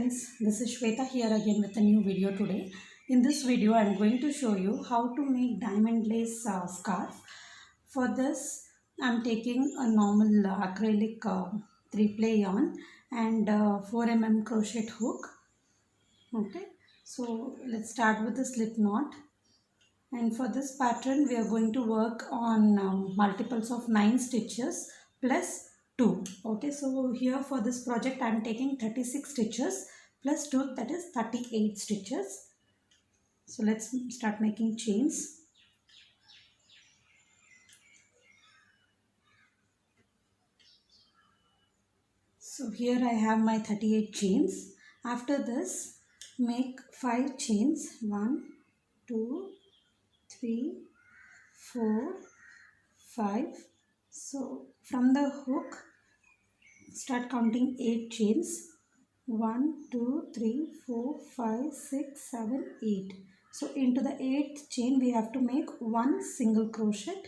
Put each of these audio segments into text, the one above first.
friends, this is Shweta here again with a new video today. In this video I am going to show you how to make diamond lace scarf. For this I am taking a normal acrylic 3-ply yarn and 4 mm crochet hook. Okay, so let's start with the slip knot. And for this pattern we are going to work on multiples of 9 stitches plus 2. Okay, so here for this project I am taking 36 stitches plus 2, that is 38 stitches. So let's start making chains. So here I have my 38 chains. After this make 5 chains. 1, 2, 3, 4, 5. So from the hook start counting 8 chains. 1, 2, 3, 4, 5, 6, 7, 8. So into the 8th chain we have to make one single crochet.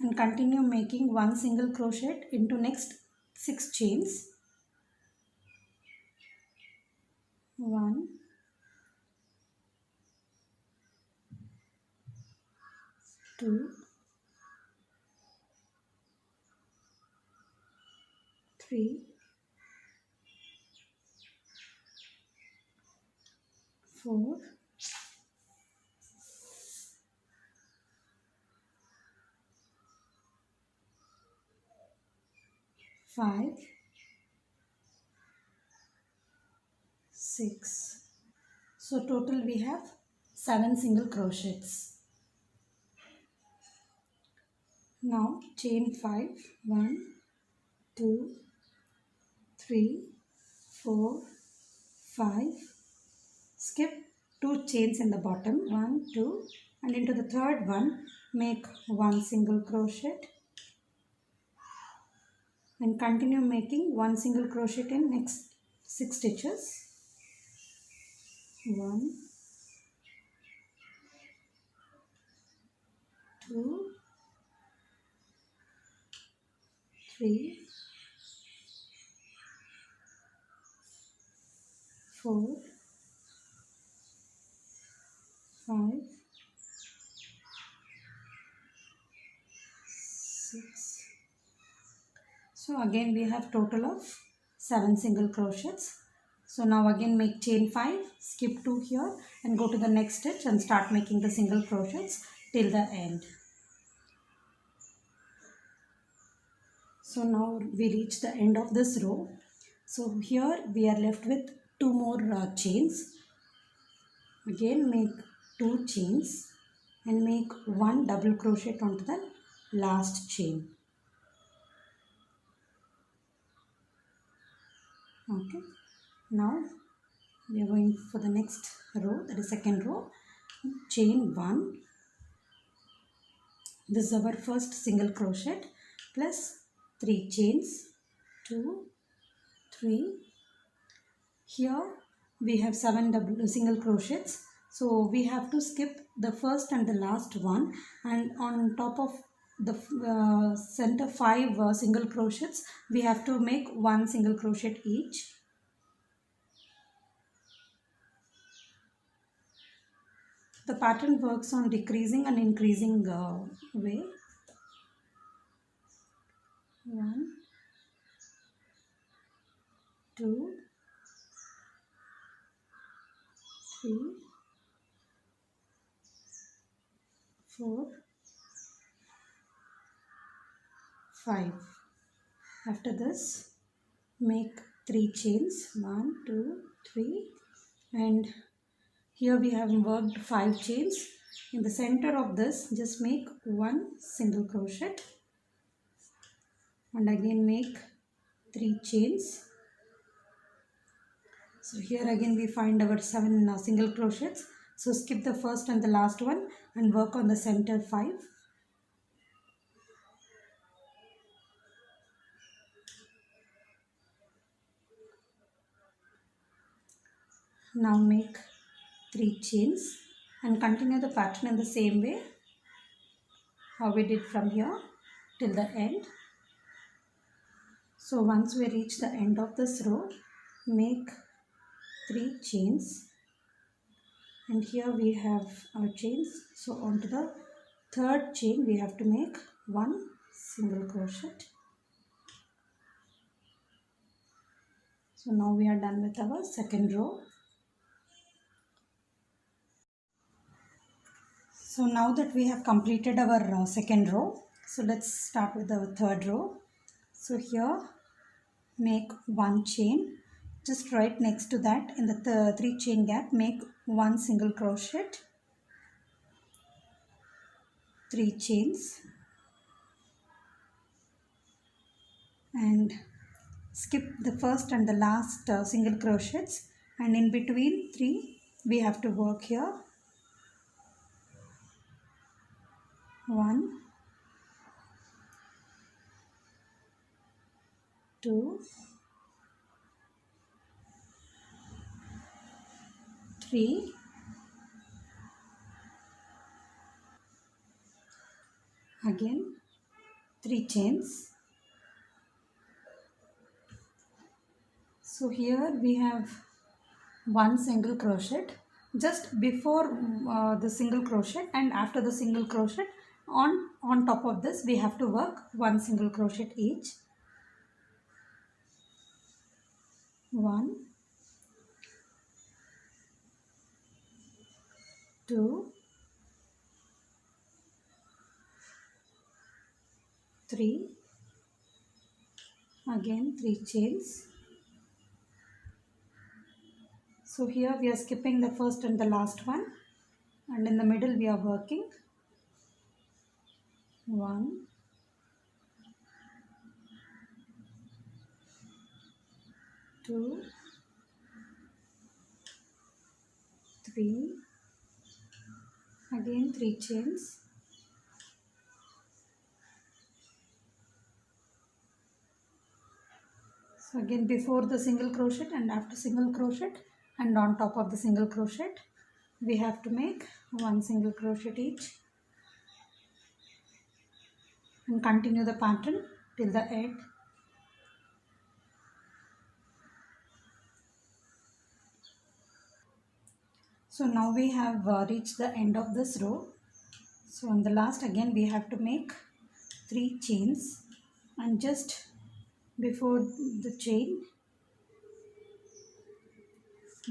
And continue making one single crochet into next 6 chains. 1, 2, 3, 4, 5, 6. So total we have 7 single crochets. Now chain 5. 1, 2, 3, 4, 5. Skip 2 chains in the bottom. 1, 2, and into the third one make one single crochet and continue making one single crochet in next 6 stitches. 1, 2, 3, 4, 5, 6. So again we have total of 7 single crochets. So now again make chain 5, skip 2 here and go to the next stitch and start making the single crochets till the end. So now we reach the end of this row. So here we are left with 2 more chains. Again make 2 chains and make one double crochet onto the last chain. Okay, now we are going for the next row, that is second row. Chain 1. This is our first single crochet plus 3 chains. 2, 3. Here we have 7 double single crochets. So we have to skip the first and the last one, and on top of the center 5 single crochets we have to make one single crochet each. The pattern works on decreasing and increasing way. 1, 2, 3, 4, 5. After this make 3 chains. 1, 2, 3, and here we have worked 5 chains. In the center of this just make one single crochet and again make 3 chains. So here again we find our 7 single crochets. So skip the first and the last one and work on the center 5. Now make 3 chains and continue the pattern in the same way. how we did from here till the end. So once we reach the end of this row, make 3 chains, and here we have our chains. So onto the third chain we have to make 1 single crochet. So now we are done with our second row. So now that we have completed our second row, so let's start with our third row. So here make 1 chain, just right next to that in the 3 chain gap make 1 single crochet, 3 chains, and skip the first and the last single crochets, and in between 3 we have to work here 1, 2, 3, again 3 chains. So here we have 1 single crochet just before the single crochet, and after the single crochet on top of this we have to work 1 single crochet each. 1, 2, 3, again 3 chains. So here we are skipping the first and the last one, and in the middle we are working 1, 2, 3, again 3 chains. So again before the single crochet and after single crochet and on top of the single crochet we have to make 1 single crochet each, and continue the pattern till the end. So now we have reached the end of this row. So on the last again we have to make 3 chains, and just before the chain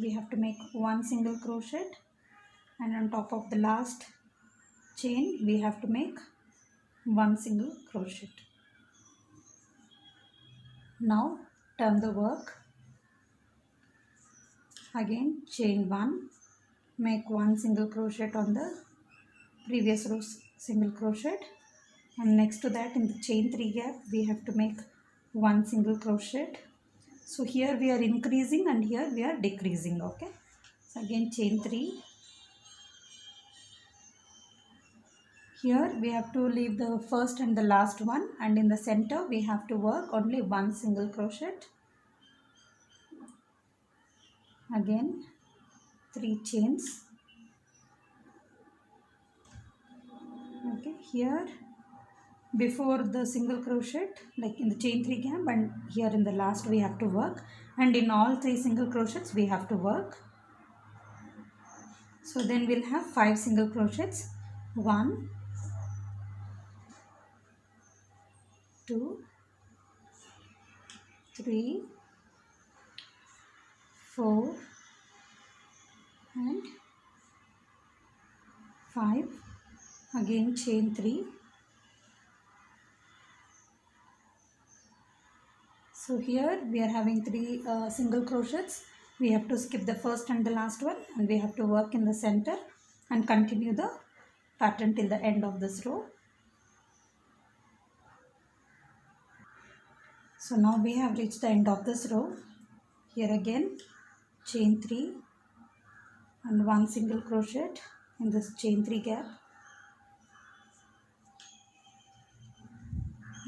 we have to make 1 single crochet, and on top of the last chain we have to make 1 single crochet. Now turn the work. Again chain 1, make 1 single crochet on the previous row single crochet, and next to that in the chain 3 gap we have to make 1 single crochet. So here we are increasing and here we are decreasing. Okay, so again chain 3. Here we have to leave the first and the last one, and in the center we have to work only 1 single crochet. Again 3 chains. Okay, here before the single crochet, like in the chain 3 gap, and here in the last we have to work, and in all 3 single crochets we have to work. So then we'll have 5 single crochets. 1, 2, 3, 4, and 5. Again chain 3. So here we are having 3 single crochets. We have to skip the first and the last one, and we have to work in the center and continue the pattern till the end of this row. So now we have reached the end of this row. Here again chain 3 and 1 single crochet in this chain 3 gap,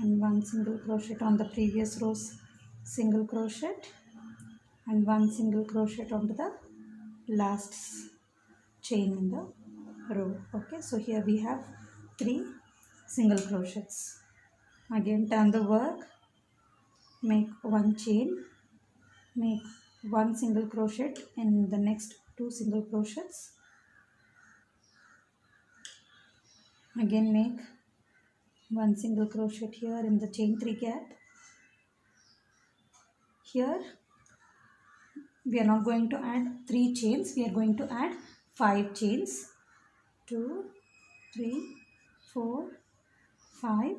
and 1 single crochet on the previous row's single crochet, and 1 single crochet onto the last chain in the row. Okay, so here we have 3 single crochets. Again turn the work, make one chain, make one single crochet in the next two single crochets. Again make one single crochet here in the chain 3 gap. Here we are not going to add 3 chains, we are going to add 5 chains. 2, 3, 4, 5,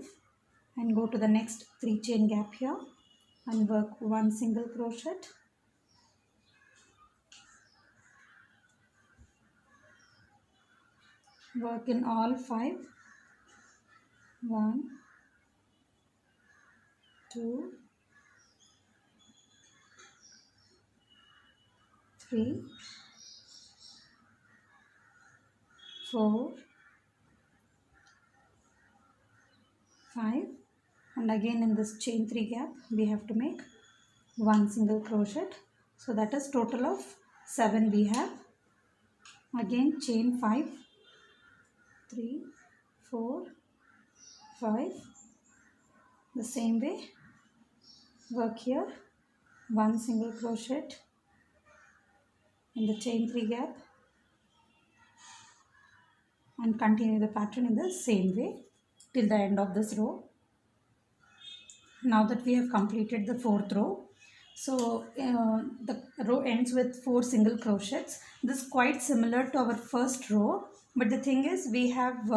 and go to the next 3 chain gap here and work one single crochet. Work in all 5. 1, 2, 3, 4, 5, and again in this chain 3 gap we have to make one single crochet. So that is total of 7 we have. Again chain 5, 3, 4, 5. The same way work here one single crochet in the chain 3 gap and continue the pattern in the same way till the end of this row. Now that we have completed the 4th row, so the row ends with 4 single crochets. This is quite similar to our first row, but the thing is we have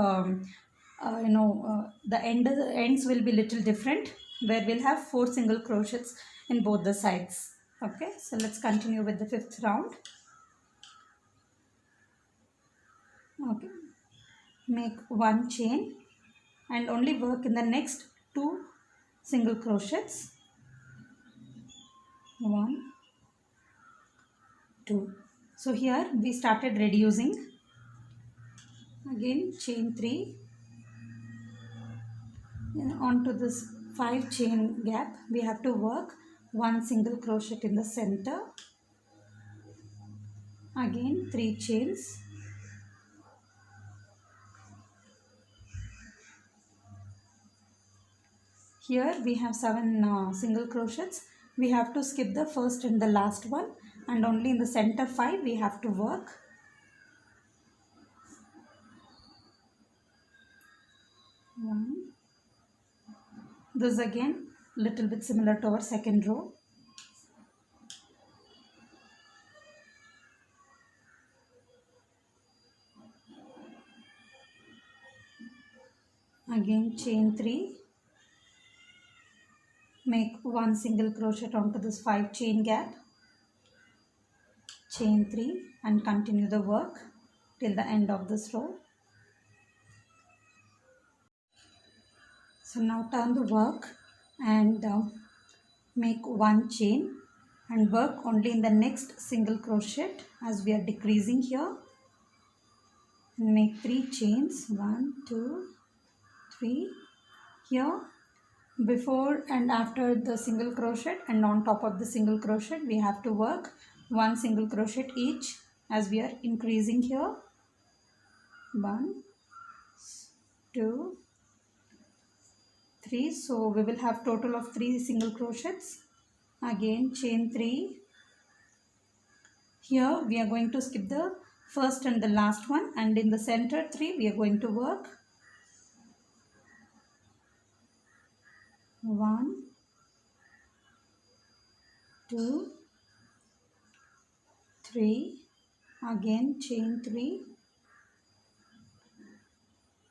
the ends will be little different, where we'll have 4 single crochets in both the sides. Okay, so let's continue with the 5th round. Okay, make one chain and only work in the next 2 single crochets. 1, 2. So here we started reducing. Again chain 3 and onto this 5 chain gap we have to work one single crochet in the center. Again 3 chains. Here we have 7 single crochets. We have to skip the first and the last one, and only in the center 5 we have to work. 1. This is again little bit similar to our second row. Again chain 3. Make one single crochet onto this 5 chain gap. Chain 3 and continue the work till the end of this row. So now turn the work and make one chain and work only in the next single crochet as we are decreasing here. And make 3 chains. 1, 2, 3. Here before and after the single crochet and on top of the single crochet we have to work one single crochet each as we are increasing here. 1, 2, 3. So we will have total of 3 single crochets. Again chain 3. Here we are going to skip the first and the last one, and in the center 3 we are going to work 1, 2, 3. Again chain 3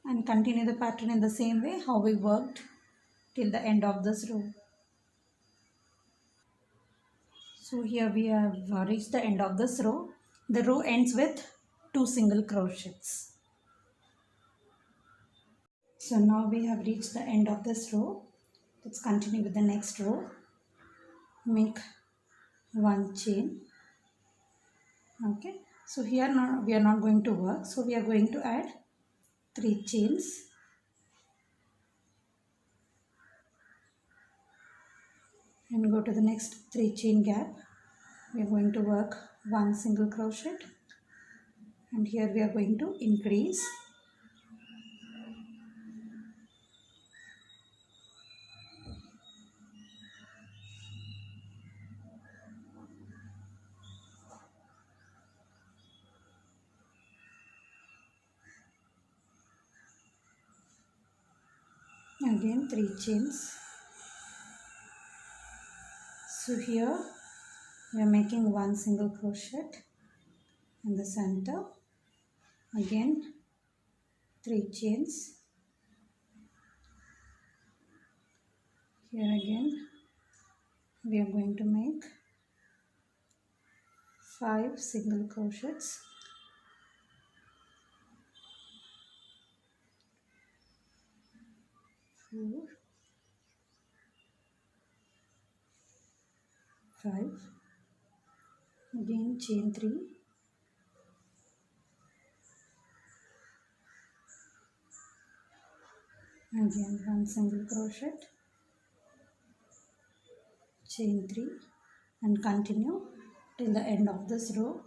and continue the pattern in the same way how we worked till the end of this row. So here we have reached the end of this row. The row ends with 2 single crochets. So now we have reached the end of this row. Let's continue with the next row. Make one chain. Okay, so here now we are not going to work, so we are going to add 3 chains. And go to the next 3 chain gap. We are going to work one single crochet, and here we are going to increase. again 3 chains. So here we are making one single crochet in the center, again 3 chains. Here again we are going to make 5 single crochets. 4, 5, again chain 3, again one single crochet, chain 3, and continue till the end of this row.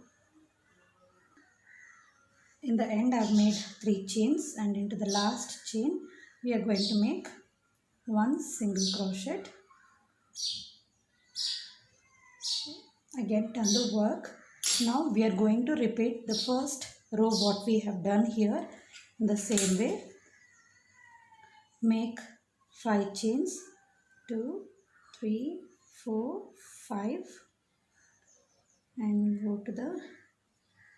In the end I have made 3 chains, and into the last chain we are going to make one single crochet. Again turn the work. Now we are going to repeat the first row what we have done here in the same way. Make 5 chains, 2, 3, 4, 5, and go to the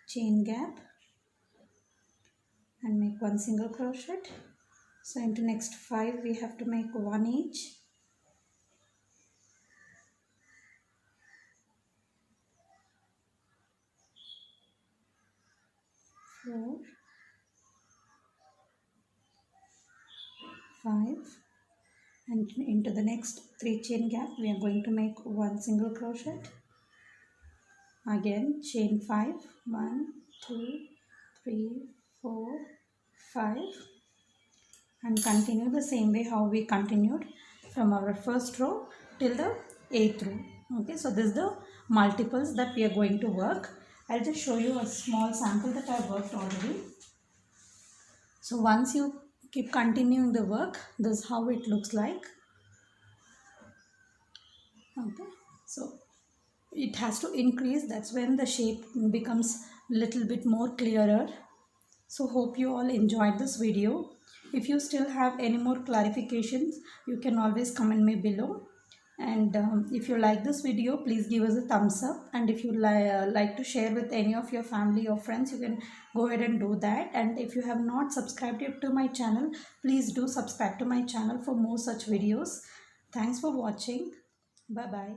chain gap and make one single crochet. So into next 5 we have to make one each. 4, 5, and into the next 3 chain gap we are going to make one single crochet. Again chain 5, 1, 2, 3, 4, 5, and continue the same way how we continued from our first row till the 8th row. Okay, so this is the multiples that we are going to work. I'll just show you a small sample that I worked already. So once you keep continuing the work, this is how it looks like. Okay, so it has to increase, that's when the shape becomes little bit more clearer. So hope you all enjoyed this video. If you still have any more clarifications, you can always comment me below. And if you like this video, please give us a thumbs up. And if you like to share with any of your family or friends, you can go ahead and do that. And if you have not subscribed yet to my channel, please do subscribe to my channel for more such videos. Thanks for watching. Bye bye.